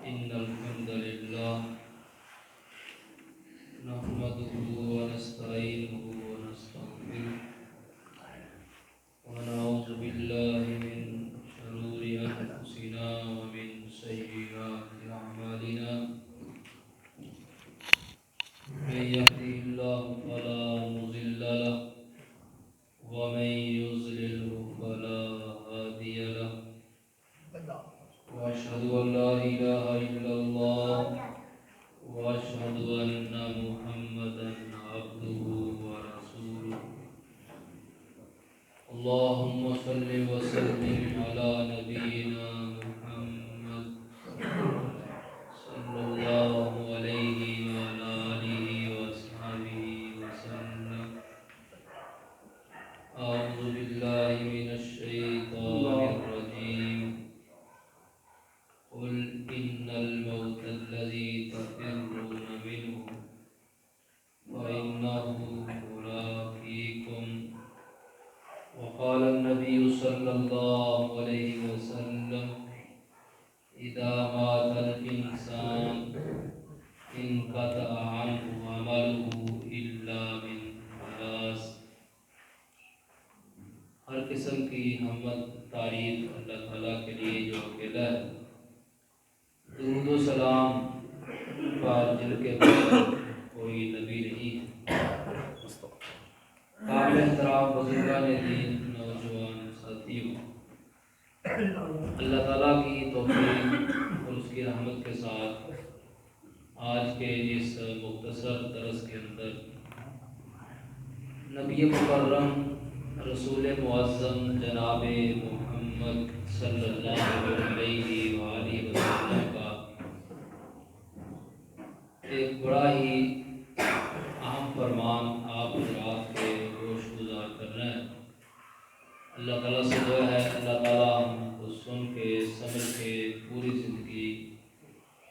إن الحمد لله نحمده ونستعينه ونستغفره ونعوذ بالله من شرور أنفسنا ومن سيئات أعمالنا من يهده الله فلا مضل له ومن يضلل فلا هادي له وأشهد أن لا إله إلا الله وأشهد أن محمدا عبده ورسوله اللهم صل وسلم على نبينا محمد صلى الله عليه وعلى آله وأصحابه وسلم أعوذ بالله من الشيطان الرجيم قل إن الموت الذي تفرون منه فإنه ملاقيكم وقال النبي صلى الله عليه وسلم إذا مات الإنسان انقطع عنه عمله إلا من ثلاث ہر قسم کی حمد تعریف اللہ تعالیٰ کے لیے جو اکیلا ہے، درود و سلام پر جن کے بعد کوئی نبی نہیں ہے۔ قابل احترام بزرگان دین، نوجوان ساتھیوں، اللہ تعالیٰ کی توفیق اور اس کی رحمت کے ساتھ آج کے اس مختصر درس کے اندر نبی مکرم رسول معظم جناب محمد صلی اللہ علیہ وآلہ وسلم کا ایک بڑا ہی اہم فرمان آپ حضرات کے گوش گزار کرنا ہے۔ اللہ تعالیٰ سے دعا ہے اللہ تعالیٰ ہم کو سن کے سمجھ کے پوری زندگی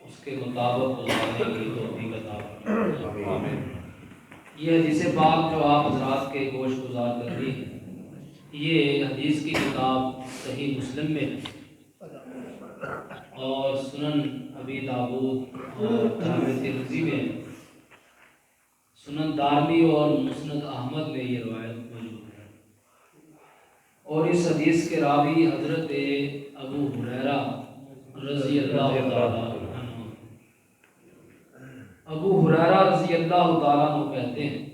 اس کے مطابق گزارنے کی توفیق عطا فرمائے۔ یہ حدیث پاک جو آپ حضرات کے گوش گزار کر رہی ہے، یہ حدیث کی کتاب صحیح مسلم میں ہے اور سنن ابی داؤد اور جامع ترمذی میں ہے، سنن دارمی اور مسند احمد میں یہ روایت موجود ہے۔ اور اس حدیث کے راوی حضرت ابو ہریرہ رضی اللہ تعالیٰ عنہ، ابو ہریرہ رضی اللہ تعالیٰ عنہ کہتے ہیں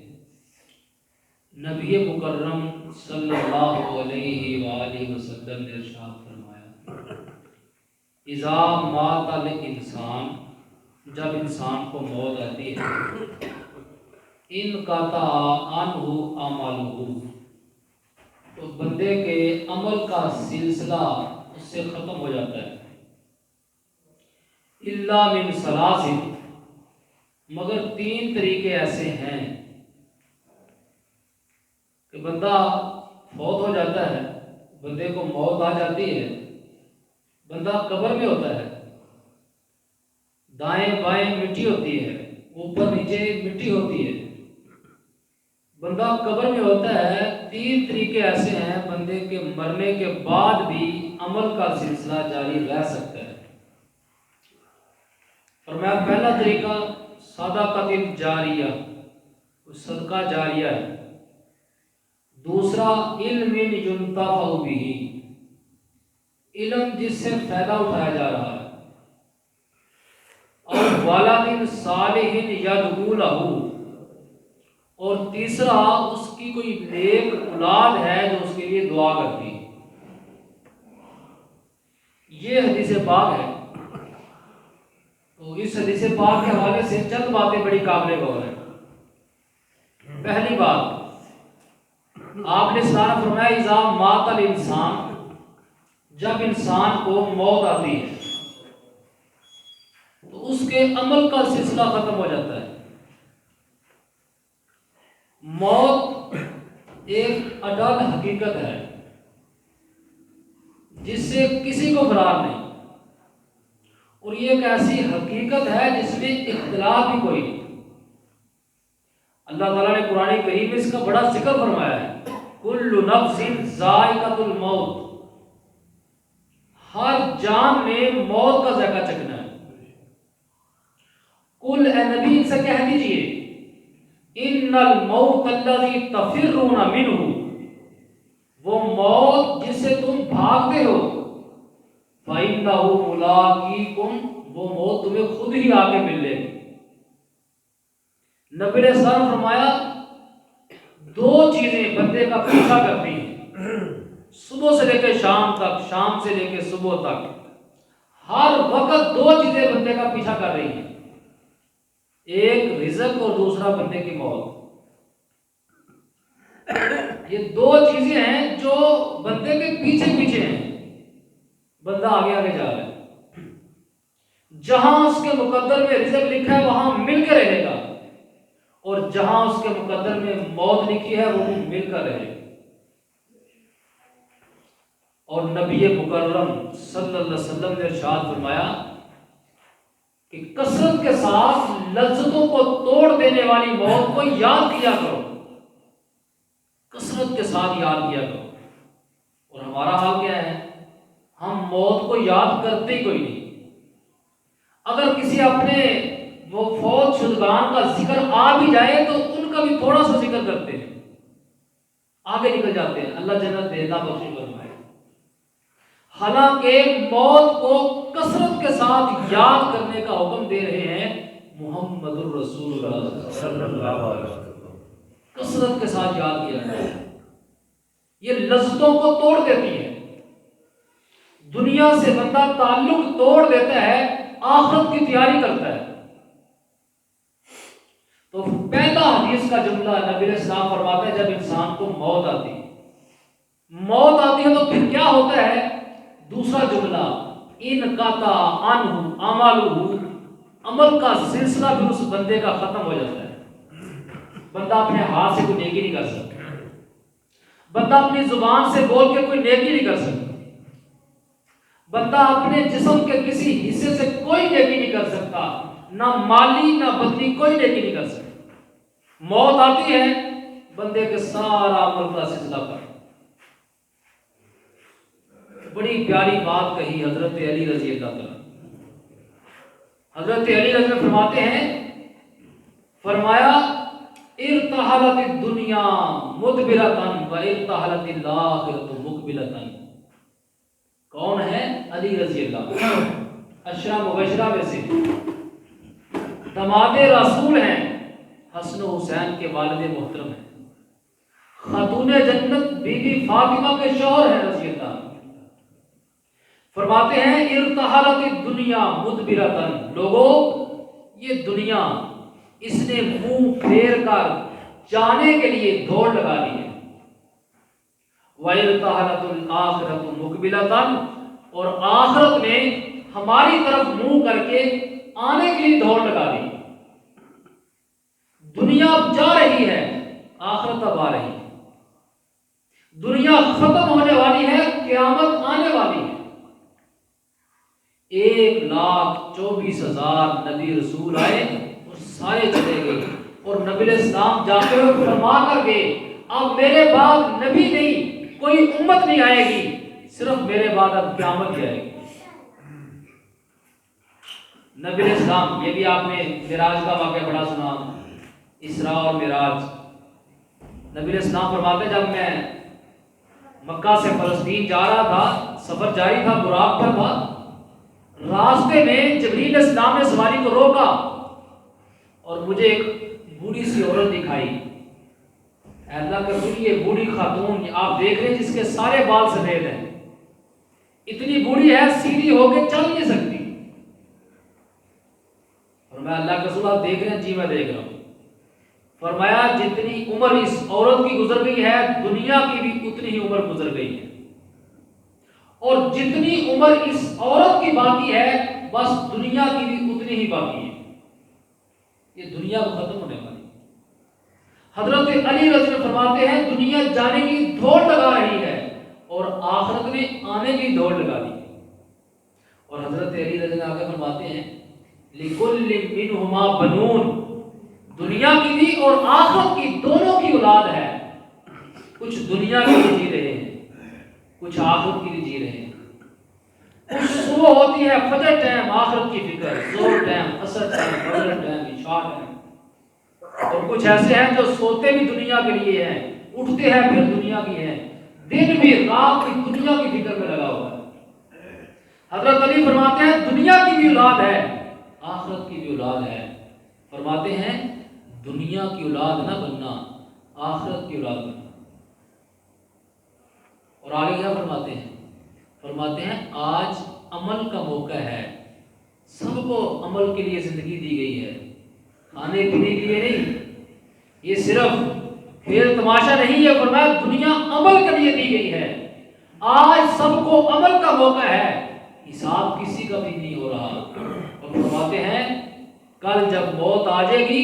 نبی مکرم صلی اللہ علیہ وآلہ وسلم نے ارشاد فرمایا، اذا مات الانسان، جب انسان کو موت آتی ہے، انقطع عنہ عملہ، تو بندے کے عمل کا سلسلہ اس سے ختم ہو جاتا ہے، الا من ثلاث، مگر تین طریقے ایسے ہیں کہ بندہ فوت ہو جاتا ہے، بندے کو موت آ جاتی ہے، بندہ قبر میں ہوتا ہے، دائیں بائیں مٹی ہوتی ہے، اوپر نیچے مٹی ہوتی ہے، بندہ قبر میں ہوتا ہے۔ تین طریقے ایسے ہیں بندے کے مرنے کے بعد بھی عمل کا سلسلہ جاری رہ سکتا ہے۔ فرمایا پہلا طریقہ صدقۃ جاریہ، صدقہ جاریہ ہے۔ دوسرا علم ينتفع به، علم جس سے فائدہ اٹھایا جا رہا ہے۔ اور ولد صالح يدعو له، اور تیسرا اس کی کوئی نیک اولاد ہے جو اس کے لیے دعا کرتی ہے۔ یہ حدیث پاک ہے، تو اس حدیث پاک کے حوالے سے چند باتیں بڑی قابل غور ہیں۔ پہلی بات، آپ نے سارا فرمایا اذا مات الانسان، جب انسان کو موت آتی ہے تو اس کے عمل کا سلسلہ ختم ہو جاتا ہے۔ موت ایک اٹل حقیقت ہے جس سے کسی کو فرار نہیں، اور یہ ایک ایسی حقیقت ہے جس میں اختلاف بھی کوئی نہیں۔ اللہ تعالیٰ نے قرآن کریم میں اس کا بڑا ذکر فرمایا ہے، کل نفس ذائقۃ الموت، ہر جان نے موت کا ذائقہ چکھنا ہے۔ سے کہہ دیجئے ان الموت الذی تفرون منہ، وہ موت جس سے تم بھاگتے ہو، فإنہ ملاقیکم، وہ موت تمہیں خود ہی آ کے مل لے گی۔ نبی علیہ السلام نے فرمایا دو چیزیں بندے کا پیچھا کرتی ہیں، صبح سے لے کے شام تک، شام سے لے کے صبح تک، ہر وقت دو چیزیں بندے کا پیچھا کر رہی ہیں، ایک رزق اور دوسرا بندے کی موت۔ یہ دو چیزیں ہیں جو بندے کے پیچھے پیچھے ہیں، بندہ آگے آگے جا رہا ہے، جہاں اس کے مقدر میں رزق لکھا ہے وہاں مل کے رہے گا، اور جہاں اس کے مقدر میں موت لکھی ہے وہ مل کر رہے گا۔ اور نبی مکرم صلی اللہ علیہ وسلم نے ارشاد فرمایا کہ کثرت کے ساتھ لذتوں کو توڑ دینے والی موت کو یاد کیا کرو، کثرت کے ساتھ یاد کیا کرو۔ اور ہمارا حال کیا ہے؟ ہم موت کو یاد کرتے ہی کوئی نہیں۔ اگر کسی اپنے وہ فوت شدگان کا ذکر آ بھی جائے تو ان کا بھی تھوڑا سا ذکر کرتے ہیں، آگے نکل جاتے ہیں، اللہ جنت دے، اللہ بخشش فرمائے۔ حالانکہ موت کو کثرت کے ساتھ یاد کرنے کا حکم دے رہے ہیں محمد الرسول اللہ صلی اللہ علیہ وسلم، کثرت کے ساتھ یاد کیا جائے۔ یہ لذتوں کو توڑ دیتی ہے، دنیا سے بندہ تعلق توڑ دیتا ہے، آخرت کی تیاری کرتا ہے۔ تو پہلا حدیث کا جملہ نبی علیہ السلام فرماتے ہیں جب انسان کو موت آتی ہے تو پھر کیا ہوتا ہے؟ دوسرا جملہ انقطع عنہ عملہ، عمل کا سلسلہ بھی اس بندے کا ختم ہو جاتا ہے۔ بندہ اپنے ہاتھ سے کوئی نیکی نہیں کر سکتا، بندہ اپنی زبان سے بول کے کوئی نیکی نہیں کر سکتا، بندہ اپنے جسم کے کسی حصے سے کوئی نیکی نہیں کر سکتا، نہ مالی نہ بدنی کوئی نیکی نہیں کر سکتا۔ موت آتی ہے بندے کے سارا عمل کا سلسلہ پر۔ بڑی پیاری بات کہی حضرت علی رضی اللہ عنہ۔ حضرت علی رضی اللہ فرماتے ہیں، فرمایا ارتحلت الدنیا مدبرۃ و ارتحلت الاخرۃ مقبلۃ۔ کون ہے؟ علی رضی اللہ عنہ، عشرہ مبشرہ میں سے، داماد رسول ہیں، حسن و حسین کے والد محترم ہیں، خاتون جنت بی بی فاطمہ کے شوہر ہیں رضی اللہ عنہ۔ فرماتے ہیں ارتحلت الدنیا مدبرۃ، لوگوں یہ دنیا اس نے منہ پھیر کر جانے کے لیے دوڑ لگا لی ہے، وَإِرْتَحَلَتُ الْآخِرَةُ مُقْبِلَةً، اور آخرت نے ہماری طرف منہ کر کے آنے کے لیے دوڑ لگا دی۔ دنیا اب جا رہی ہے، آخرت اب آ رہی ہے، دنیا ختم ہونے والی ہے، قیامت آنے والی ہے۔ 1,24,000 نبی رسول آئے اور سارے چلے گئے، اور نبی علیہ السلام جاتے ہوئے فرما کر گئے اب میرے بعد نبی نہیں، کوئی امت نہیں آئے گی، صرف میرے بعد اب قیامت ہی آئے گی۔ نبی علیہ السلام، یہ بھی آپ نے معراج کا واقعہ بڑا سنا، اسراء اور معراج۔ نبی علیہ السلام فرماتے جب میں مکہ سے فلسطین جا رہا تھا، سفر جاری تھا، براق پر تھا، راستے میں جبریل علیہ السلام نے سواری کو روکا اور مجھے ایک بوڑھی سی عورت دکھائی۔ اے اللہ کے رسول، یہ بوڑھی خاتون آپ دیکھ رہے ہیں جس کے سارے بال سفید ہیں، اتنی بوڑھی ہے، سیدھی ہو کے چل نہیں سکتی۔ اور میں اللہ کے رسول آپ دیکھ رہے ہیں؟ جی میں دیکھ رہا ہوں۔ فرمایا جتنی عمر اس عورت کی گزر گئی ہے، دنیا کی بھی اتنی ہی عمر گزر گئی ہے، اور جتنی عمر اس عورت کی باقی ہے بس دنیا کی بھی اتنی ہی باقی ہے۔ یہ دنیا ختم ہونے والی ہے۔ حضرت علی رضی اللہ عنہ فرماتے ہیں دنیا جانے کی دوڑ لگا رہی ہے اور آخرت نے آنے کی دوڑ لگا دی۔ اور حضرت علی رضی اللہ عنہ فرماتے ہیں لِكُلِّ مِنْهُمَا بَنُونَ، دنیا کی بھی اور آخرت کی دونوں کی اولاد ہے، کچھ دنیا کے لیے جی رہے ہیں، کچھ آخرت کے لیے جی رہے ہیں۔ کچھ صبح ہوتی ہے فجر ٹائم آخرت کی فکر، زور ٹائم، عصر ٹائم، مغرب ٹائم، عشاء ٹائم، اور کچھ ایسے ہیں جو سوتے بھی دنیا کے لیے ہیں، اٹھتے ہیں پھر دنیا کی ہیں، دن بھی رات بھی دنیا کی فکر میں لگا ہوا ہے۔ حضرت علی فرماتے ہیں دنیا کی بھی اولاد ہے، آخرت کی بھی اولاد ہے۔ فرماتے ہیں دنیا کی اولاد نہ بننا، آخرت کی اولاد بننا۔ اور آگے کیا فرماتے ہیں؟ فرماتے ہیں آج عمل کا موقع ہے، سب کو عمل کے لیے زندگی دی گئی ہے، کھانے پینے کے لیے نہیں، یہ صرف کھیل تماشا نہیں ہے۔ فرمایا دنیا عمل کے لیے دی گئی ہے، آج سب کو عمل کا موقع ہے، حساب کسی کا بھی نہیں ہو رہا۔ اور فرماتے ہیں کل جب موت آ جائے گی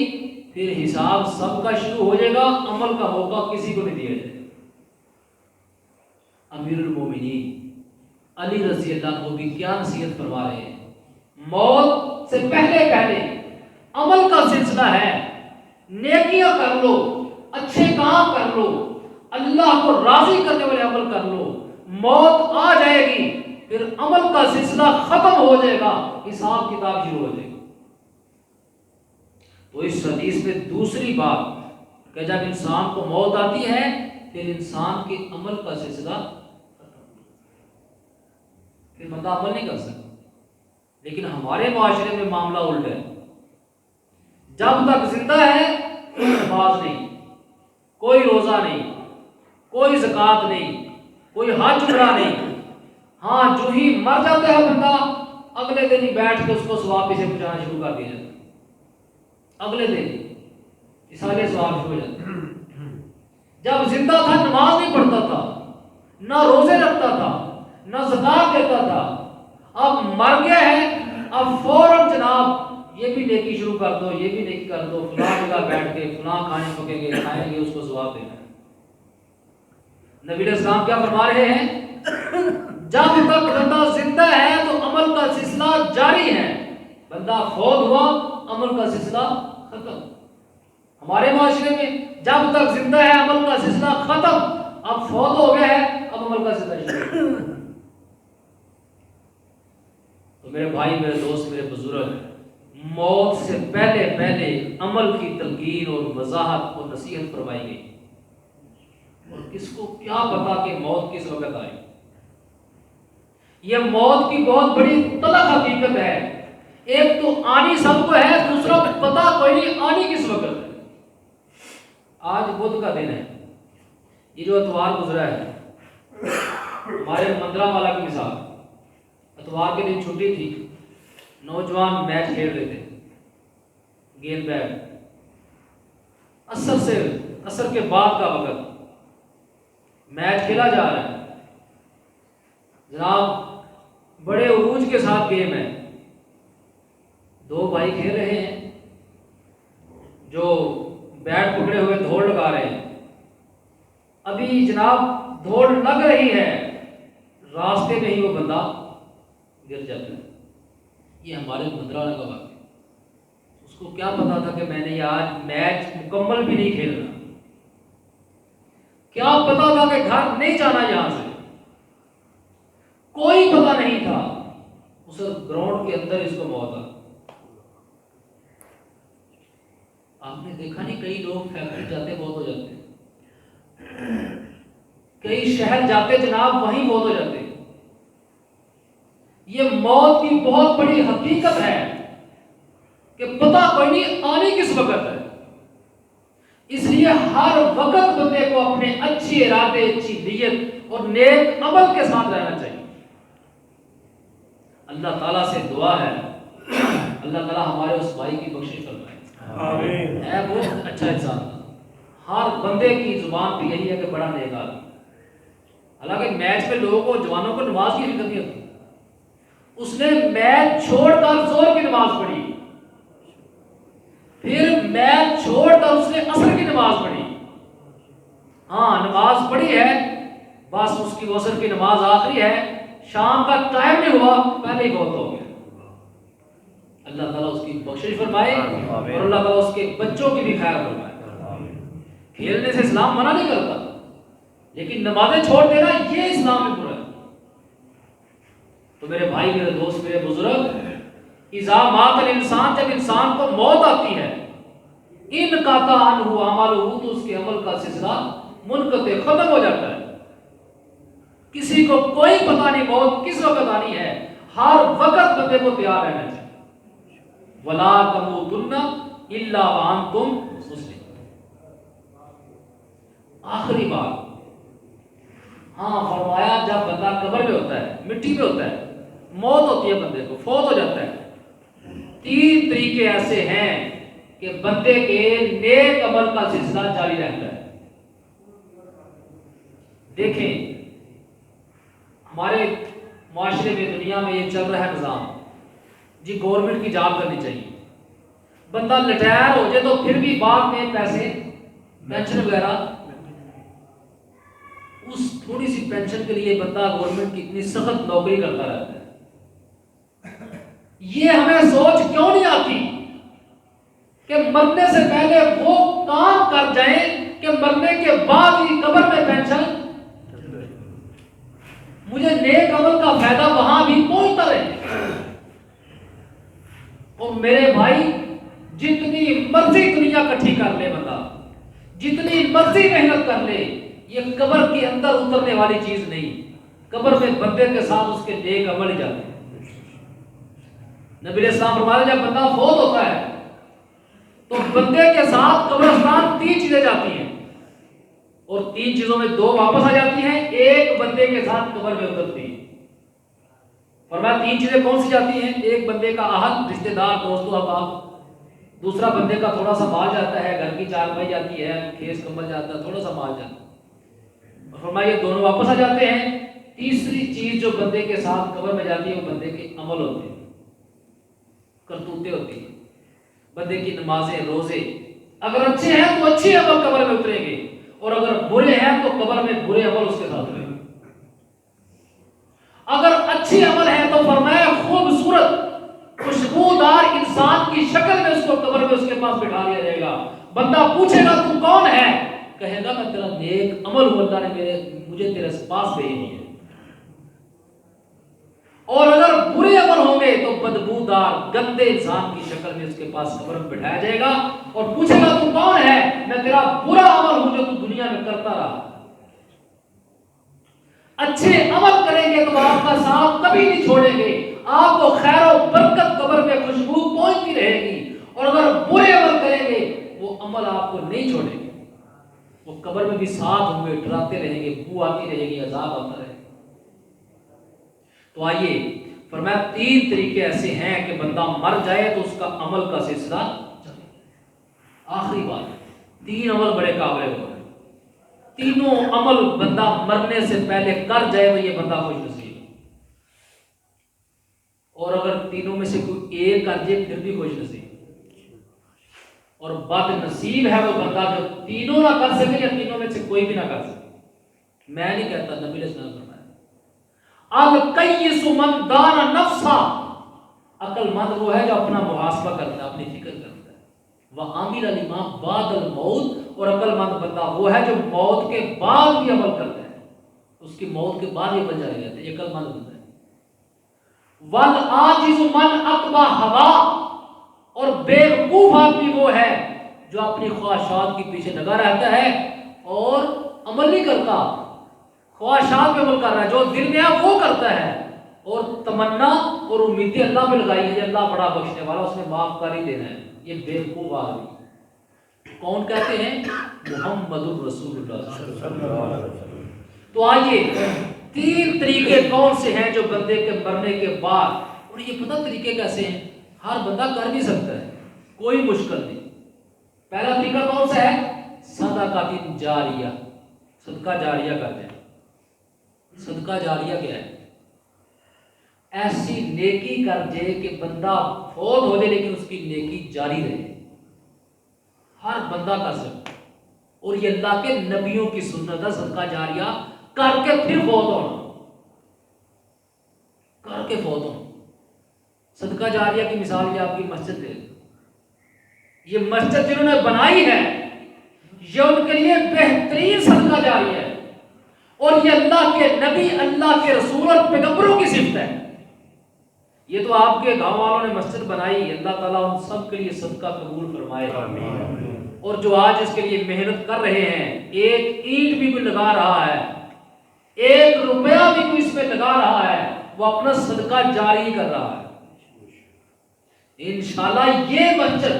پھر حساب سب کا شروع ہو جائے گا، عمل کا موقع کسی کو نہیں دیا جائے گا۔ امیر المومنین علی رضی اللہ عنہ بھی کیا نصیحت فرما رہے ہیں؟ موت سے پہلے عمل کا سلسلہ ہے، نیکیاں کر لو، اچھے کام کر لو، اللہ کو راضی کرنے والے عمل کر لو، موت آ جائے گی پھر عمل کا سلسلہ ختم ہو جائے گا، حساب کتاب شروع ہو جائے گا۔ تو اس حدیث میں دوسری بات کہ جب انسان کو موت آتی ہے پھر انسان کے عمل کا سلسلہ ختم، پھر بندہ عمل نہیں کر سکتا۔ لیکن ہمارے معاشرے میں معاملہ الٹ ہے، جب تک زندہ ہے کوئی نماز نہیں، کوئی روزہ نہیں، کوئی زکوٰۃ نہیں، کوئی حج عمرہ نہیں، ہاں جو ہی مر جاتا ہے بندہ اگلے دن ہی بیٹھ کے اس کو ثواب سے پہنچانا شروع کر دیا جاتا ہے، اگلے دن سارے ثواب شروع ہو جاتے ہیں۔ جب زندہ تھا نماز نہیں پڑھتا تھا، نہ روزے رکھتا تھا، نہ زکوٰۃ دیتا تھا، اب مر گیا ہے، اب فوراً جناب یہ بھی نیکی شروع کر دو، یہ بھی نیکی کر دو، فلاں جگہ بیٹھ کے فلاں کھانے پکیں گے، کھائیں گے، اس کو ثواب دینا ہے۔ نبی علیہ السلام کیا فرما رہے ہیں؟ جب تک بندہ زندہ ہے تو عمل کا سلسلہ جاری ہے، بندہ فوت ہوا عمل کا سلسلہ ختم۔ ہمارے معاشرے میں جب تک زندہ ہے عمل کا سلسلہ ختم، اب فوت ہو گیا ہے اب عمل کا سلسلہ شروع۔ تو میرے بھائی، میرے دوست، میرے بزرگ، موت سے پہلے عمل کی تلقین اور وضاحت اور نصیحت فرمائی گئی۔ اور کس کو کیا پتا کہ موت کس وقت آئے؟ یہ موت کی بہت بڑی تلخ حقیقت ہے۔ ایک تو آنی سب کو ہے، دوسرا پتا کوئی نہیں آنی کس وقت ہے۔ آج بدھ کا دن ہے، یہ جو اتوار گزرا ہے، ہمارے مندرہ والا کی مثال، اتوار کے دن چھٹی تھی، نوجوان میچ کھیل رہے تھے، گیند بیٹ، عصر کے بعد کا وقت میچ کھیلا جا رہا ہے جناب، بڑے عروج کے ساتھ گیم ہے، دو بھائی کھیل رہے ہیں جو بیٹ پکڑے ہوئے دوڑ لگا رہے ہیں۔ ابھی جناب دوڑ لگ رہی ہے، راستے میں ہی وہ بندہ گر جاتا ہے۔ یہ ہمارے مندرہ کا واقعہ ہے۔ اس کو کیا پتا تھا کہ میں نے یہ آج میچ مکمل بھی نہیں کھیلنا، کیا پتا تھا کہ گھر نہیں جانا یہاں سے، کوئی پتا نہیں تھا۔ اس گراؤنڈ کے اندر اس کو موت آ۔ آپ نے دیکھا نہیں کئی لوگ فیکٹری جاتے بہت ہو جاتے ہیں، کئی شہر جاتے جناب وہیں بہت ہو جاتے ہیں۔ یہ موت کی بہت بڑی حقیقت ہے کہ پتہ کوئی نہیں آنی کس وقت ہے۔ اس لیے ہر وقت بندے کو اپنے اچھی ارادے، اچھی نیت اور نیک عمل کے ساتھ رہنا چاہیے۔ اللہ تعالیٰ سے دعا ہے اللہ تعالیٰ ہمارے اس بھائی کی بخشش فرمائے، آمین۔ ہے بہت اچھا انسان تھا، ہر بندے کی زبان پہ یہی ہے کہ بڑا نیک آدمی۔ حالانکہ میچ پہ لوگوں کو، جوانوں کو نماز کی فکر نہیں ہوتی، اس نے میچ چھوڑ کر زور کی نماز پڑھی، پھر میچ چھوڑ کر اس نے عصر کی نماز پڑھی۔ ہاں نماز پڑھی ہے، بس اس کی عصر کی نماز آخری ہے، شام کا ٹائم نہیں ہوا پہلے ہی بہت ہو گیا۔ اللہ تعالیٰ اس کی بخشش فرمائے اور اللہ تعالیٰ اس کے بچوں کی بھی خیر فرمائے۔ کھیلنے سے اسلام منع نہیں کرتا، لیکن نمازیں چھوڑ دینا یہ اسلام میں برا ہے۔ تو میرے بھائی، میرے دوست، میرے بزرگ، اذا مات الانسان، جب انسان کو موت آتی ہے ان کا عنہ عملہ، تو اس کے عمل کا سلسلہ منقطع، ختم ہو جاتا ہے. کسی کو کوئی پتہ نہیں موت کس وقت آنی ہے، ہر وقت بندے کو تیار رہنا چاہیے. ولا تموتن الا وانتم مسلمون. آخری بات، ہاں فرمایا جب بندہ قبر میں ہوتا ہے، مٹی میں ہوتا ہے، موت ہوتی ہے، بندے کو فوت ہو جاتا ہے، 3 طریقے ایسے ہیں کہ بندے کے نیک عمل کا سلسلہ جاری رہتا ہے. دیکھیں ہمارے معاشرے میں، دنیا میں یہ چل رہا ہے نظام، جی گورنمنٹ کی جاب کرنی چاہیے. بندہ ریٹائر ہو جائے تو پھر بھی بعد میں پیسے پینشن وغیرہ، اس تھوڑی سی پینشن کے لیے بندہ گورنمنٹ کی اتنی سخت نوکری کرتا رہتا ہے. یہ ہمیں سوچ کیوں نہیں آتی کہ مرنے سے پہلے وہ کام کر جائیں کہ مرنے کے بعد ہی قبر میں پینشن مجھے نیک عمل کا فائدہ وہاں بھی پہنچتا رہے. اور میرے بھائی جتنی مرضی دنیا کٹھی کر لے بندہ، جتنی مرضی محنت کر لے، یہ قبر کے اندر اترنے والی چیز نہیں. قبر میں بندے کے ساتھ اس کے نیک عمل ہی جاتے ہیں. نبی علیہ السلام فرماتے ہیں جب بندہ فوت ہوتا ہے تو بندے کے ساتھ قبرستان 3 چیزیں جاتی ہیں، اور 3 چیزوں میں 2 واپس آ جاتی ہیں، ایک بندے کے ساتھ قبر میں اترتی ہے. فرمایا 3 چیزیں کون سی جاتی ہیں؟ ایک بندے کا اہل، رشتہ دار، دوست و احباب. دوسرا بندے کا تھوڑا سا مال جاتا ہے، گھر کی چارپائی جاتی ہے، کھیس کمبل جاتا ہے، تھوڑا سا مال جاتا ہے. اور فرمایا یہ دونوں واپس آ جاتے ہیں. تیسری چیز جو بندے کے ساتھ قبر میں جاتی ہے وہ بندے کے عمل ہوتے ہیں، کرتوتیں ہوتی ہیں. بندے کی نمازیں، روزے اگر اچھے ہیں تو اچھے عمل قبر میں اتریں گے، اور اگر برے ہیں تو قبر میں برے عمل اس کے ساتھ رہیں گے. اگر اچھے عمل ہیں تو فرمایا خوبصورت خوشبودار انسان کی شکل میں اس کو قبر میں اس کے پاس بٹھا دیا جائے گا. بندہ پوچھے گا تو کون ہے؟ کہے گا میں تیرا نیک عمل ہوں، اللہ نے مجھے تیرے پاس بھیجی ہے. اور اگر برے عمل ہوں گے تو بدبودار گندے انسان کی شکل میں اس کے پاس قبر میں بٹھایا جائے گا اور پوچھے گا تو کون ہے؟ میں تیرا برا عمل ہوں جو تو دنیا میں کرتا رہا. اچھے عمل کریں گے تو آپ کا ساتھ کبھی نہیں چھوڑیں گے، آپ کو خیر و برکت قبر میں خوشبو پہنچتی رہے گی. اور اگر برے عمل کریں گے وہ عمل آپ کو نہیں چھوڑیں گے، وہ قبر میں بھی ساتھ ہوں گے، ڈراتے رہیں گے، بو آتی رہے گی، عذاب آتا رہے گا. تو آئیے فرمایا 3 طریقے ایسے ہیں کہ بندہ مر جائے تو اس کا عمل کا سلسلہ چلے. آخری بات، 3 عمل بڑے قابل ہو رہے ہیں. تینوں عمل بندہ مرنے سے پہلے کر جائے تو یہ بندہ خوش نصیب ہے. اور اگر تینوں میں سے کوئی ایک کر جائے پھر بھی خوش نصیب. اور بد نصیب ہے وہ بندہ جو تینوں نہ کر سکے یا تینوں میں سے کوئی بھی نہ کر سکے. میں نہیں کہتا، نبی علیہ السلام فرمایا القیس من دان نفسا، عقل مند وہ ہے جو اپنا محاسبہ کرتا ہے، اپنی فکر کرتا ہے. وعامل لما بعد الموت، اور عقل مند بندہ وہ ہے جو موت کے بعد بھی عمل کرتا ہے، اس کی موت کے بعد یہ بن جائے گا، یہ عقل مند بندہ ہے. والعاجز من اتبع ہوا، اور بے وقوف آدمی وہ ہے جو اپنی خواہشات کے پیچھے لگا رہتا ہے اور عمل نہیں کرتا، خواہشات پہ عمل کر رہا ہے، جو دل میں ہے وہ کرتا ہے، اور تمنا اور امیدیں اللہ پہ لگائی ہے، اللہ بڑا بخشنے والا، اس نے معاف کر ہی دینا ہے. یہ بے وقوف آدمی کون کہتے ہیں؟ محمد الرسول اللہ صلی اللہ علیہ وسلم. تو آئیے 3 طریقے کون سے ہیں جو بندے کے مرنے کے بعد، اور یہ پتہ طریقے کیسے ہیں؟ ہر بندہ کر بھی سکتا ہے، کوئی مشکل نہیں. پہلا طریقہ کون سا ہے؟ صدقہ جاریہ، صدقہ جاریہ کرتے ہیں. صدقہ جاریہ کیا ہے؟ ایسی نیکی کر دے کہ بندہ فوت ہو جائے لیکن اس کی نیکی جاری رہے. ہر بندہ کر سکتا، اور یہ اللہ کے نبیوں کی سنت ہے. صدقہ جاریہ کر کے پھر فوت ہونا، کر کے فوت ہونا. صدقہ جاریہ کی مثال یہ آپ کی مسجد ہے. یہ مسجد جنہوں نے بنائی ہے یہ ان کے لیے بہترین صدقہ جاریہ ہے، اور یہ اللہ کے نبی، اللہ کے رسول اور پیغمبروں کی صفت ہے. یہ تو آپ کے گاؤں والوں نے مسجد بنائی، اللہ تعالیٰ ان سب کے لیے صدقہ قبول فرمائے. اور جو آج اس کے لیے محنت کر رہے ہیں، ایک اینٹ بھی کوئی لگا رہا ہے، ایک روپیہ بھی کوئی اس میں لگا رہا ہے، وہ اپنا صدقہ جاری کر رہا ہے۔ انشاءاللہ یہ مسجد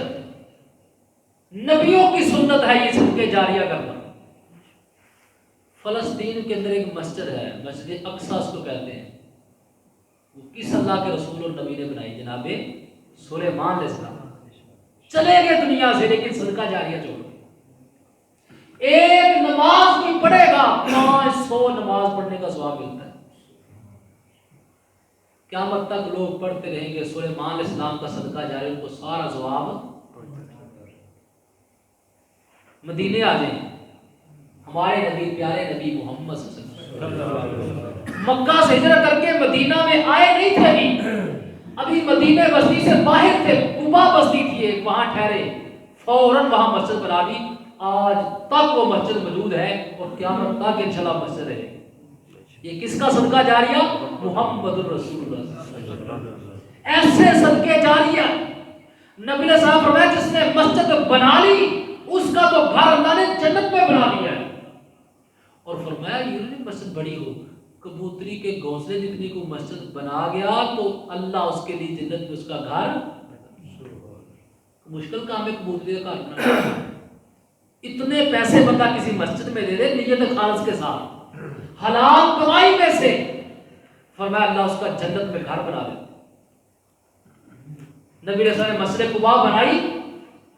نبیوں کی سنت ہے، یہ صدقے جاریہ کرنا۔ فلسطین کے اندر ایک مسجد ہے، مسجد اقصیٰ اس کو کہتے ہیں، وہ کس اللہ کے رسول اور نبی نے بنائی؟ جناب سلیمان علیہ السلام۔ چلے گئے دنیا سے لیکن صدقہ جاریہ چھوڑو۔ ایک نماز کوئی پڑھے گا 500 نماز پڑھنے کا ثواب ملتا ہے۔ قیامت تک لوگ پڑھتے رہیں گے سلیمان علیہ السلام کا صدقہ جاریہ، ان کو سارا ثواب۔ مدینے آ جائیں، ہمارے نبی پیارے نبی محمد صلی اللہ علیہ وسلم مکہ سے ہجرت کر کے مدینہ میں آئے نہیں تھے، ابھی مدینہ بستی سے باہر تھے، قبا بستی تھی ایک، وہاں ٹھہرے، فوراً وہاں مسجد بنا دی۔ آج تک وہ مسجد موجود ہے اور قیامت تک انشاءاللہ مسجد ہے۔ یہ کس کا صدقہ جاریہ؟ محمد الرسول اللہ۔ ایسے صدقے جاریہ نبی نے صاحب فرمایا جس نے مسجد بنا لی اس کا تو گھر اللہ نے جنت میں بنا لیا ہے۔ اور فرمایا یہ نہیں مسجد بڑی ہو، کبوتری کے گھونسلے جتنی کو مسجد بنا گیا تو اللہ اس کے لیے جنت میں اس کا گھر۔ مشکل کام ہے کبوتری کا گھر بنانا۔ اتنے پیسے بندہ کسی مسجد میں دے دے نیت خالص کے ساتھ، حلال کمائی میں سے، فرمایا اللہ اس کا جنت میں گھر بنا دے۔ نبی علیہ السلام نے مسجد قباء بنائی،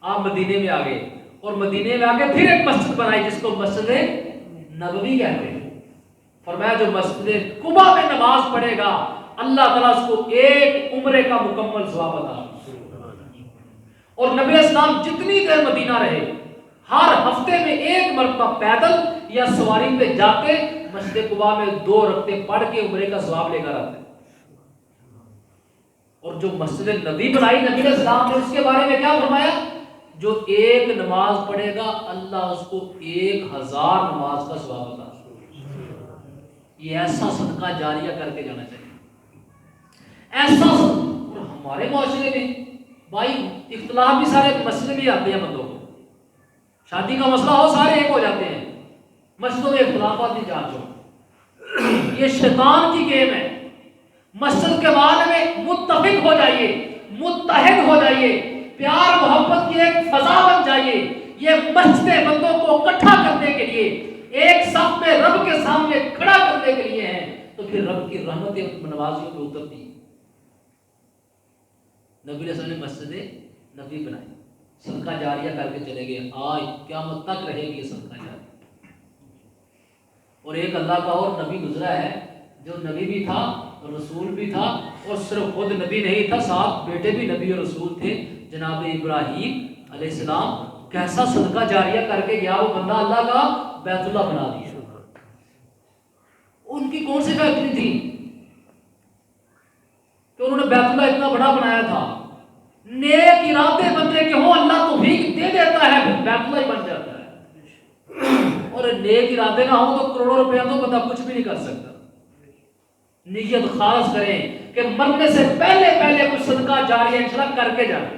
آپ مدینے میں آ گئے، اور مدینے میں آ کے پھر ایک مسجد بنائی جس کو مسجد نبوی کہتے ہیں۔ فرمایا جو مسجد قباء میں نماز پڑھے گا اللہ تعالیٰ اس کو ایک عمرے کا مکمل ثواب عطا۔ اور نبی علیہ السلام جتنی دیر مدینہ رہے ہر ہفتے میں ایک مرتبہ پیدل یا سواری پہ جاتے مسجد قباء میں 2 رکعتیں پڑھ کے عمرے کا ثواب لے کر آتے۔ اور جو مسجد نبی بنائی نبی علیہ السلام نے اس کے بارے میں کیا فرمایا؟ جو ایک نماز پڑھے گا اللہ اس کو 1000 نماز کا ثواب عطا۔ یہ ایسا صدقہ جاریہ کر کے جانا چاہیے، ایسا صدقہ۔ اور ہمارے معاشرے میں بھائی اختلاف بھی سارے مسجد میں آتے ہیں، بندوں کو شادی کا مسئلہ ہو سارے ایک ہو جاتے ہیں، مسجدوں میں اختلافات نہیں جان چھوڑ۔ یہ شیطان کی گیم ہے۔ مسجد کے بارے میں متفق ہو جائیے، متحد ہو جائیے، پیار محبت کی ایک فضا بن جائیے۔ یہ مسجدیں بندوں کو اکٹھا کرنے کے لیے، ایک صف میں رب کے سامنے کھڑا کرنے کے لیے ہیں، تو پھر رب کی رحمتیں نوازیوں پہ اترتی ہیں۔ نبی علیہ السلام نے مسجد نبی بنائی، صدقہ جاریہ کر کے چلے گئے، آج قیامت تک رہے گی صدقہ جاریہ۔ اور ایک اللہ کا اور نبی گزرا ہے جو نبی بھی تھا اور رسول بھی تھا، اور صرف خود نبی نہیں تھا، ساتھ بیٹے بھی نبی اور رسول تھے، جناب ابراہیم علیہ السلام۔ کیسا صدقہ جاریہ کر کے گیا وہ بندہ، اللہ کا بیت اللہ بنا دیا۔ ان کی کون سی فیکٹری تھی کہ انہوں نے بیت اللہ اتنا بڑا بنایا تھا؟ نیک ارادے بندے کے ہوں اللہ توفیق دے دیتا ہے، پھر بیت اللہ ہی بن جاتا ہے۔ اور نیک ارادے نہ ہوں تو کروڑوں روپیہ تو بندہ کچھ بھی نہیں کر سکتا۔ نیت خالص کریں کہ مرنے سے پہلے کچھ صدقہ جاریہ انشاءاللہ کر کے جائیں۔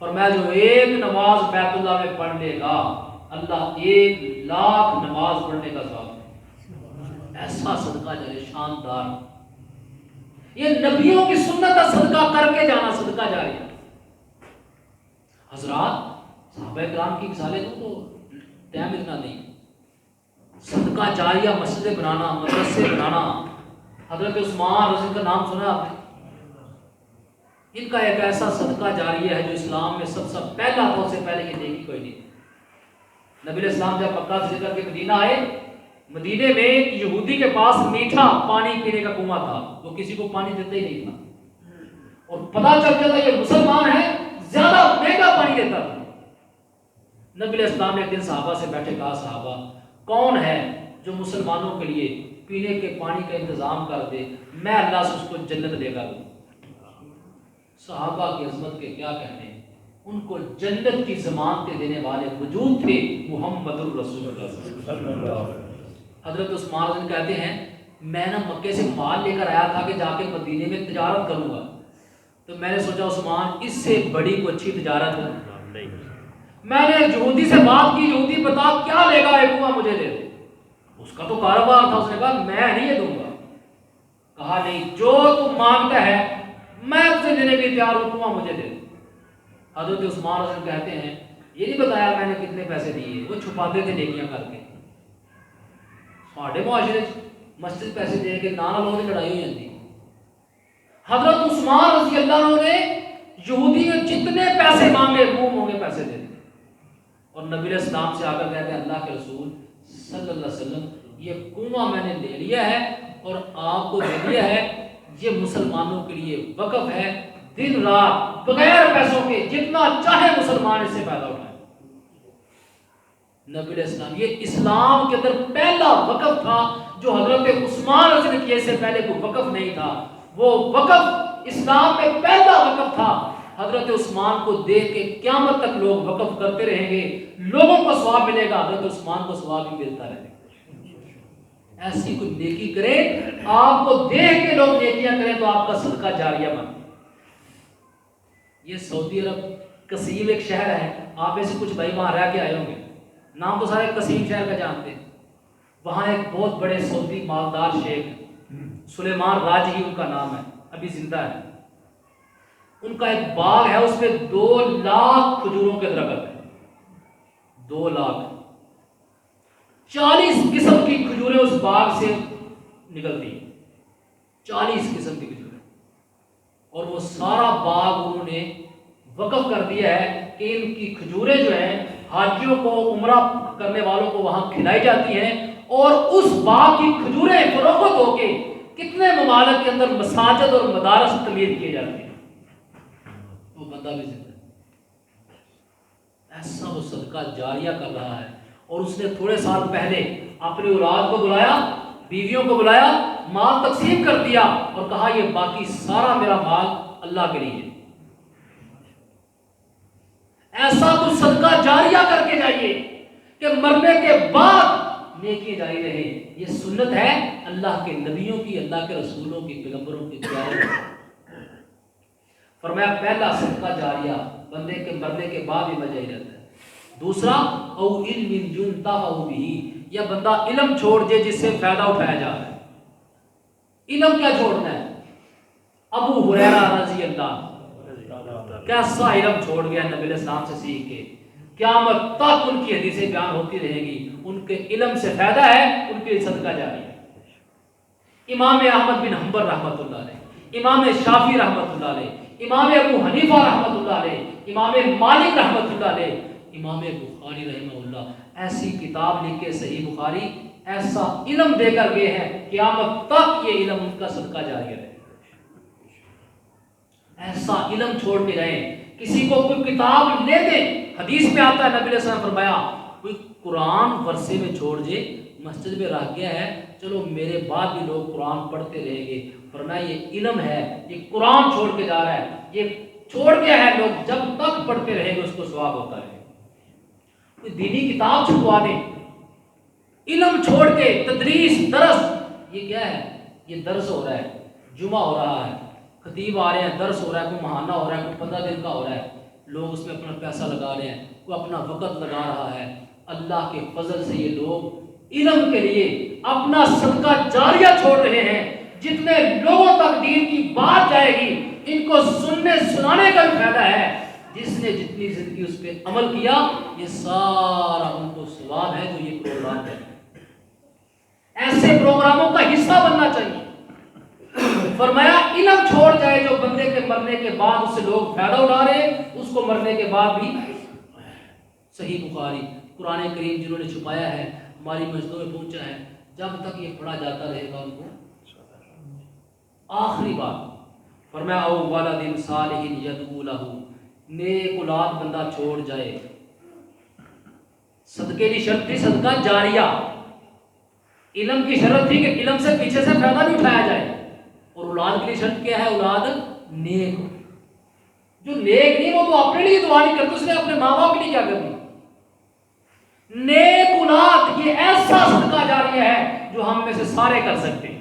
فرمایا جو ایک نماز بیت اللہ میں پڑھ لے گا اللہ 1,00,000 نماز پڑھنے کا ثواب۔ ایسا صدقہ جاریہ شاندار، یہ نبیوں کی سنت کا صدقہ کر کے جانا صدقہ جاریہ۔ حضرات صحابہ کرام کی مثالیں تو ٹائم اتنا نہیں، صدقہ جاریہ مسجد بنانا، مدرسے بنانا۔ حضرت عثمان رضی کا نام سنا آپ نے؟ ان کا ایک ایسا صدقہ جاریہ ہے جو اسلام میں سب سے پہلا تھا، اس سے پہلے یہ دیکھی کوئی نہیں۔ نبی علیہ السلام جب مکہ سے ہجرت کر کے مدینہ آئے، مدینے میں ایک یہودی کے پاس میٹھا پانی پینے کا کنواں تھا، وہ کسی کو پانی دیتا ہی نہیں تھا، اور پتہ چل جاتا یہ مسلمان ہے، زیادہ مہنگا پانی دیتا تھا۔ نبی علیہ السلام نے ایک دن صحابہ سے بیٹھے، کہا صحابہ کون ہے جو مسلمانوں کے لیے پینے کے پانی کا انتظام کر دے، میں اللہ سے اس کو جنت دے گا دوں۔ صحابہ کی عظمت کے کیا کہنے، ان کو جنت کی ضمانتیں دینے والے موجود تھے، محمد الرسول اللہ۔ حضرت عثمان رضی کہتے ہیں میں نا مکے سے مال لے کر آیا تھا کہ جا کے مدینے میں تجارت کروں گا، تو میں نے سوچا عثمان اس سے بڑی کو اچھی تجارت میں نے یہودی سے بات کی، یہودی بتا کیا لے گا، ایک کنواں مجھے دے دے. اس کا تو کاروبار تھا، اس نے کہا میں نہیں یہ دوں گا. کہا نہیں، جو تم مانگتا ہے میں تجھے دینے کے لیے تیار ہوں، کنواں مجھے دے دے. حضرت عثمان رضی اللہ عنہ کہتے ہیں یہ نہیں بتایا میں نے کتنے پیسے دیے، وہ چھپاتے تھے نیکیاں کر کے. ساڈے معاشرے مسجد پیسے دے کے نانا لوگوں کی لڑائی ہو جاتی. حضرت عثمان رضی اللہ عنہ نے یہودی نے جتنے پیسے مانگے منہ مانگے پیسے دے دیے. اور نبی علیہ السلام سے آ کر کہتے ہیں اللہ کے رسول صلی اللہ علیہ وسلم یہ کنواں میں نے لے لیا ہے اور آپ کو دے دیا ہے، یہ مسلمانوں کے لیے وقف ہے، دن رات بغیر پیسوں کے جتنا چاہے مسلمان اس سے فائدہ اٹھائے. نبی علیہ السلام، یہ اسلام کے اندر پہلا وقف تھا جو حضرت عثمان رضی اللہ عنہ کیے سے پہلے کوئی وقف نہیں تھا. وہ وقف اسلام میں پہلا وقف تھا. حضرت عثمان کو دیکھ کے قیامت تک لوگ وقف کرتے رہیں گے، لوگوں کو ثواب ملے گا، حضرت عثمان کو ثواب بھی ملتا رہے گا. ایسی کوئی نیکی کرے، آپ کو دیکھ کے لوگ نیکیاں کریں تو آپ کا صدقہ جاریہ بن. یہ سعودی عرب قصیم ایک شہر ہے، آپ میں سے کچھ بھائی وہاں رہ کے آئے ہوں گے، نام تو سارے قصیم شہر کا جانتے ہیں. وہاں ایک بہت بڑے سعودی مالدار شیخ سلیمان راجہی ان کا نام ہے، ابھی زندہ ہے. ان کا ایک باغ ہے، اس میں 2 لاکھ کھجوروں کے درخت ہیں. 2 لاکھ 40 قسم کی کھجوریں اس باغ سے نکلتی ہیں. 40 قسم کی کھجوریں، اور وہ سارا باغ انہوں نے وقف کر دیا ہے کہ ان کی کھجوریں جو ہیں حاجیوں کو، عمرہ کرنے والوں کو وہاں کھلائی جاتی ہیں. اور اس باغ کی کھجوریں فروخت ہو کے کتنے ممالک کے اندر مساجد اور مدارس تعمیر کیے جاتے ہیں. وہ بندہ بھی زندہ ہے. ایسا وہ صدقہ جاریہ کر رہا ہے. اور اس نے تھوڑے سال پہلے اپنی اولاد کو بلایا، بیویوں کو بلایا، مال تقسیم کر دیا اور کہا یہ باقی سارا میرا مال اللہ کے لیے. ایسا کچھ صدقہ جاریہ کر کے جائیے کہ مرنے کے بعد نیکی جاری رہے. یہ سنت ہے اللہ کے نبیوں کی، اللہ کے رسولوں کی، پیغمبروں کی. فرمایا پہلا صدقہ جاریہ بندے کے مرنے کے بعد بھی بجائی رہتا ہے. دوسرا او علم ينتفع به، یا بندہ علم چھوڑ دے جس سے فائدہ اٹھایا جا رہا ہے. علم کیا چھوڑنا ہے؟ ابو ہریرہ رضی اللہ کیسا علم چھوڑ گیا نبی علیہ السلام سے سیکھ کے، قیامت تک ان کی حدیثیں بیان ہوتی رہیں گی. ان کے علم سے فائدہ ہے، ان کے صدقہ جاری ہے. امام احمد بن حنبل رحمۃ اللہ علیہ، امام شافعی رحمۃ اللہ علیہ، امام ابو حنیفہ رحمۃ اللہ علیہ، امام مالک رحمۃ اللہ علیہ، امام بخاری رحمہ اللہ، ایسی کتاب لکھ کے صحیح بخاری، ایسا علم دے کر گئے ہیں قیامت تک یہ علم ان کا صدقہ جاری رہے. ایسا علم چھوڑ کے گئے. کسی کو کوئی کتاب لے دیں، حدیث میں آتا ہے نبی علیہ السلام فرمایا کوئی قرآن ورثے میں چھوڑ دے، مسجد میں رہ گیا ہے، چلو میرے بعد بھی لوگ قرآن پڑھتے رہیں گے. فرمایا یہ علم ہے، یہ قرآن چھوڑ کے جا رہا ہے، یہ چھوڑ گیا ہے، لوگ جب تک پڑھتے رہیں گے اس کو ثواب ہوتا ہے. کوئی دینی کتاب چھپوا دیں، علم چھوڑ کے تدریس درس. یہ کیا ہے؟ یہ درس ہو رہا ہے، جمعہ ہو رہا ہے، خطیب آ رہے ہیں، درس ہو رہا ہے، کوئی ماہانہ ہو رہا ہے، کوئی 15 دن کا ہو رہا ہے، لوگ اس میں اپنا پیسہ لگا رہے ہیں، کوئی اپنا وقت لگا رہا ہے. اللہ کے فضل سے یہ لوگ علم کے لیے اپنا صدقہ جاریہ چھوڑ رہے ہیں. جتنے لوگوں تک دین کی بات جائے گی ان کو سننے سنانے کا بھی فائدہ ہے. جس نے جتنی زندگی اس پہ عمل کیا یہ سارا ان کو ثواب ہے. جو یہ پروگرام ہے، ایسے پروگراموں کا حصہ بننا چاہیے. فرمایا علم چھوڑ جائے جو بندے کے مرنے کے بعد اس سے لوگ فائدہ اٹھا رہے ہیں، اس کو مرنے کے بعد بھی. صحیح بخاری، قرآن کریم جنہوں نے چھپایا ہے ہماری مسجدوں میں پہنچا ہے، جب تک یہ پڑھا جاتا رہے گا ان کو. آخری بات فرمایا او ولد صالح یدعو لہ، نیک اولاد بندہ چھوڑ جائے. صدقے کی شرط تھی صدقہ جاریہ، علم کی شرط تھی کہ علم سے پیچھے سے فائدہ بھی اٹھایا جائے. اور اولاد کے لیے شرط کیا ہے؟ اولاد نیک. جو نیک نہیں وہ تو اپنے لیے دعا نہیں کرتا، اس نے اپنے ماں باپ کے لیے کیا کرنی. نیک اولاد یہ ایسا صدقہ جاریہ ہے جو ہم میں سے سارے کر سکتے ہیں.